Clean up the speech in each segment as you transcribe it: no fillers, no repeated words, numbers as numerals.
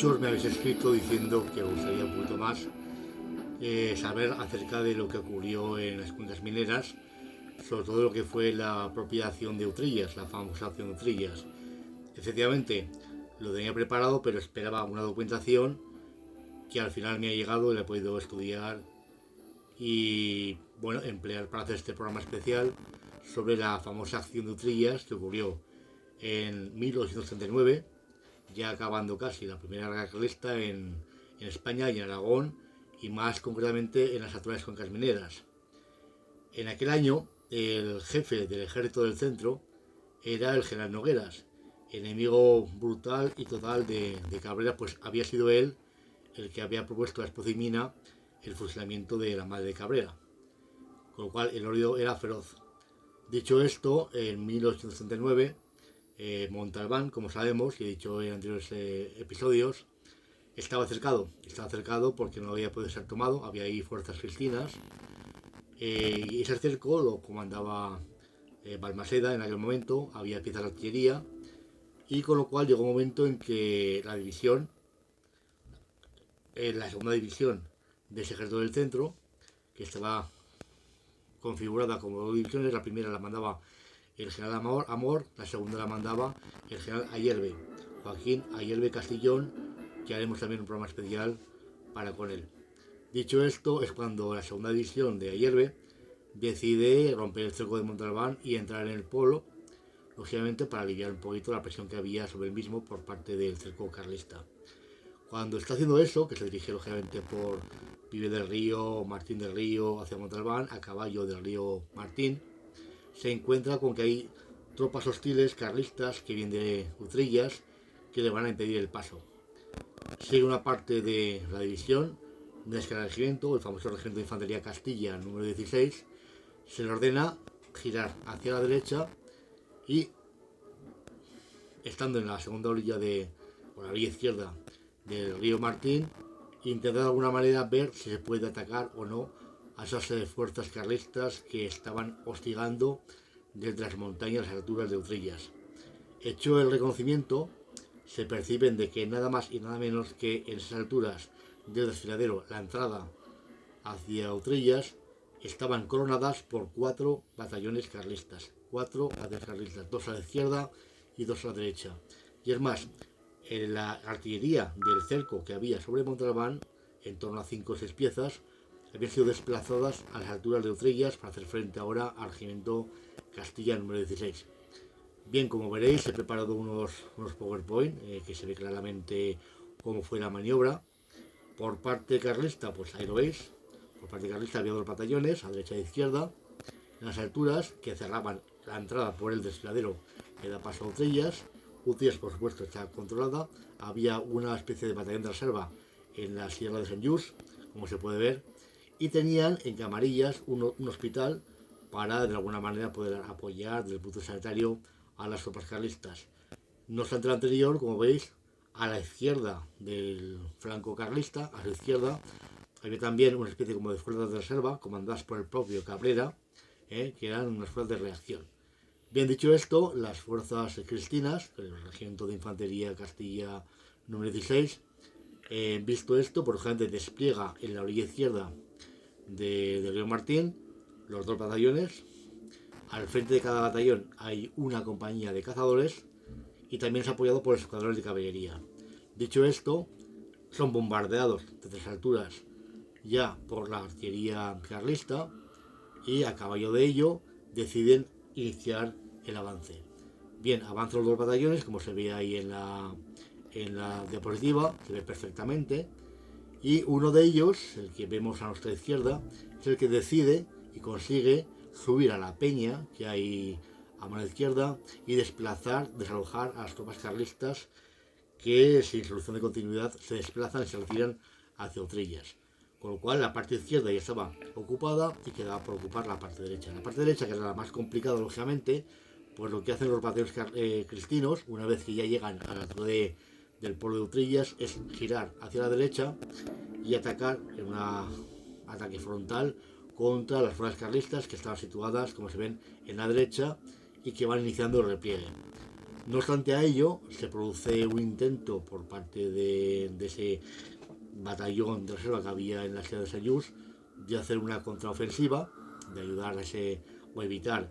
Muchos me habéis escrito diciendo que os gustaría un poquito más saber acerca de lo que ocurrió en las cuencas mineras, sobre todo lo que fue la propia acción de Utrillas, la famosa acción de Utrillas. Efectivamente, lo tenía preparado, pero esperaba una documentación que al final me ha llegado y la he podido estudiar y bueno, emplear para hacer este programa especial sobre la famosa acción de Utrillas que ocurrió en 1839, ya acabando casi la primera guerra carlista en España y en Aragón, y más concretamente en las actuales cuencas mineras. En aquel año, el jefe del ejército del centro era el general Nogueras, enemigo brutal y total de Cabrera, pues había sido él el que había propuesto a Espoz y Mina el fusilamiento de la madre de Cabrera, con lo cual el odio era feroz. Dicho esto, en 1869, Montalbán, como sabemos, y he dicho en anteriores episodios, estaba cercado porque no había podido ser tomado, había ahí fuerzas cristinas, y ese cerco lo comandaba Balmaseda en aquel momento, había piezas de artillería, y con lo cual llegó un momento en que la división, la segunda división de ese ejército del centro, que estaba configurada como dos divisiones, la primera la mandaba el general Amor, la segunda la mandaba el general Ayerbe, Joaquín Ayerbe Castillón, que haremos también un programa especial para con él. Dicho esto, es cuando la segunda división de Ayerbe decide romper el cerco de Montalbán y entrar en el pueblo, lógicamente para aliviar un poquito la presión que había sobre el mismo por parte del cerco carlista. Cuando está haciendo eso, que se dirige lógicamente por Vive del Río, Martín del Río, hacia Montalbán, a caballo del río Martín, se encuentra con que hay tropas hostiles carlistas que vienen de Utrillas que le van a impedir el paso. Sigue una parte de la división, mientras que el regimiento, el famoso regimiento de infantería Castilla número 16, se le ordena girar hacia la derecha y, estando en la segunda orilla o la orilla izquierda del río Martín, intentar de alguna manera ver si se puede atacar o no a esas fuerzas carlistas que estaban hostigando desde las montañas a las alturas de Utrillas. Hecho el reconocimiento, se perciben de que nada más y nada menos que en esas alturas del desfiladero, la entrada hacia Utrillas, estaban coronadas por 4 batallones carlistas. 4 batallones carlistas, 2 a la izquierda y 2 a la derecha. Y es más, en la artillería del cerco que había sobre Montalbán, en torno a 5 o 6 piezas, habían sido desplazadas a las alturas de Utrillas para hacer frente ahora al regimiento Castilla número 16. Bien, como veréis, he preparado unos PowerPoint que se ve claramente cómo fue la maniobra. Por parte carlista, pues ahí lo veis. Por parte carlista había 2 batallones, a derecha e izquierda, en las alturas que cerraban la entrada por el desfiladero que da paso a Utrillas. Utrillas, por supuesto, está controlada. Había una especie de batallón de reserva en la sierra de Sant Just, como se puede ver, y tenían en Camarillas un hospital para de alguna manera poder apoyar desde el punto sanitario a las tropas carlistas. No obstante lo anterior, como veis, a la izquierda del flanco carlista, a su izquierda, había también una especie como de fuerzas de reserva comandadas por el propio Cabrera, que eran unas fuerzas de reacción. Bien dicho esto, las fuerzas cristinas, el regimiento de infantería Castilla número 16, visto esto, por ejemplo, despliega en la orilla izquierda del río Martín los 2 batallones. Al frente de cada batallón hay una compañía de cazadores y también es apoyado por escuadrones de caballería. Dicho esto, son bombardeados desde las alturas ya por la artillería carlista y a caballo de ello deciden iniciar el avance. Bien, avanzan los 2 batallones, como se ve ahí en la diapositiva, se ve perfectamente, y uno de ellos, el que vemos a nuestra izquierda, es el que decide y consigue subir a la peña que hay a mano izquierda y desalojar a las tropas carlistas que sin solución de continuidad se desplazan y se retiran hacia Utrillas. Con lo cual la parte izquierda ya estaba ocupada y quedaba por ocupar la parte derecha. La parte derecha, que era la más complicada lógicamente, pues lo que hacen los batallones cristinos, una vez que ya llegan a la altura del pueblo de Utrillas, es girar hacia la derecha y atacar en un ataque frontal contra las fuerzas carlistas que estaban situadas, como se ven, en la derecha y que van iniciando el repliegue. No obstante a ello, se produce un intento por parte de ese batallón de reserva que había en la ciudad de Sayús de hacer una contraofensiva, de ayudar a ese, o evitar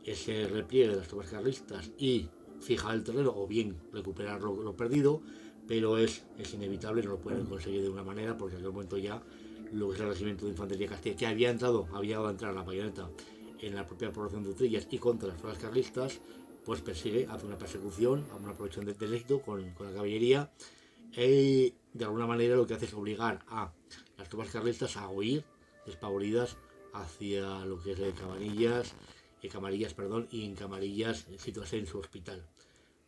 ese repliegue de las tropas carlistas y fijar el terreno o bien recuperar lo perdido, pero es inevitable, no lo pueden conseguir de una manera porque en aquel momento ya lo que es el regimiento de infantería castilla, que había llegado a entrar a la bayoneta en la propia población de Utrillas y contra las tropas carlistas, pues persigue, hace una persecución, a una aprovechación del éxito con la caballería y de alguna manera lo que hace es obligar a las tropas carlistas a huir despavoridas hacia lo que es Camarillas, perdón, y en Camarillas situarse en su hospital.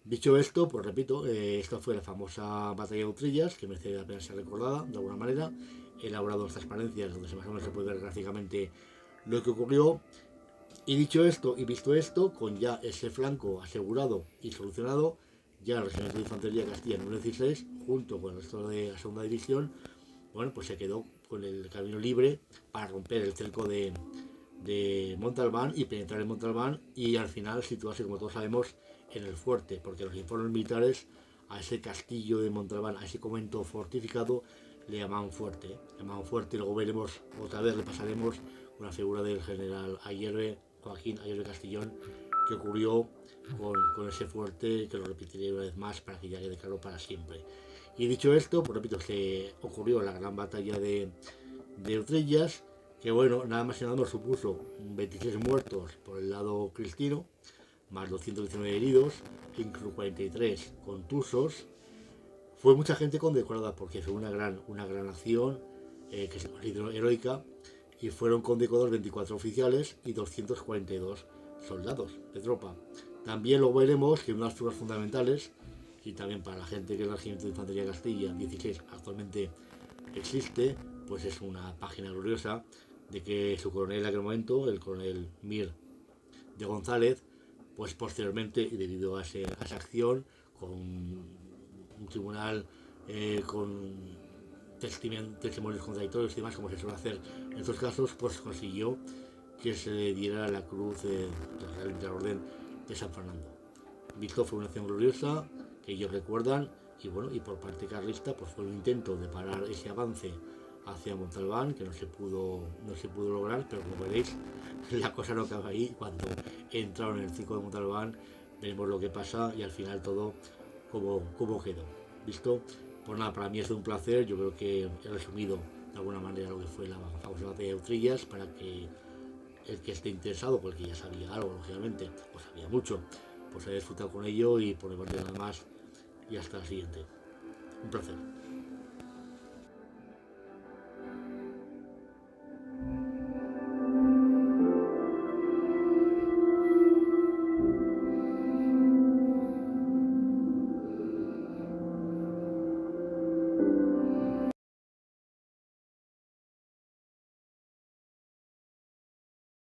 Dicho esto, pues repito, esta fue la famosa batalla de Utrillas, que merece la pena ser recordada de alguna manera. He elaborado estas transparencias donde más o menos se puede ver gráficamente lo que ocurrió. Y dicho esto y visto esto, con ya ese flanco asegurado y solucionado, ya el Regimiento de Infantería de Castilla número 16, junto con el resto de la segunda división, bueno, pues se quedó con el camino libre para romper el cerco de Montalbán y penetrar en Montalbán y al final situarse, como todos sabemos, en el fuerte, porque los informes militares a ese castillo de Montalbán, a ese convento fortificado, le llamaban fuerte. Y luego veremos, otra vez repasaremos una figura del general Joaquín Ayerbe Castillón, que ocurrió con ese fuerte, que lo repetiré una vez más para que ya quede claro para siempre. Y dicho esto, pues repito, se ocurrió la gran batalla de Utrillas, que bueno, nada más y nada menos supuso 26 muertos por el lado cristino, más 219 heridos, incluso 43 contusos. Fue mucha gente condecorada porque fue una gran acción que se consideró heroica y fueron condecorados 24 oficiales y 242 soldados de tropa. También lo veremos que unas figuras fundamentales, y también para la gente que es el Regimiento de Infantería de Castilla 16 actualmente existe, pues es una página gloriosa de que su coronel en aquel momento, el coronel Mir de González, pues posteriormente, y debido a esa acción, con un tribunal con testimonios contradictorios y demás, como se suele hacer en estos casos, pues consiguió que se le diera la cruz de la Orden de San Fernando. Visto fue una acción gloriosa que ellos recuerdan y bueno, y por parte carlista pues fue un intento de parar ese avance hacia Montalbán que no se pudo lograr, pero como veréis la cosa no acaba ahí. Cuando entraron en el circo de Montalbán veremos lo que pasa y al final todo como quedó. ¿Visto? Pues nada, para mí es un placer. Yo creo que he resumido de alguna manera lo que fue la famosa batalla de Utrillas para que el que esté interesado, porque ya sabía algo, lógicamente, o sabía mucho, pues haya disfrutado con ello y por mi parte nada más y hasta la siguiente. Un placer.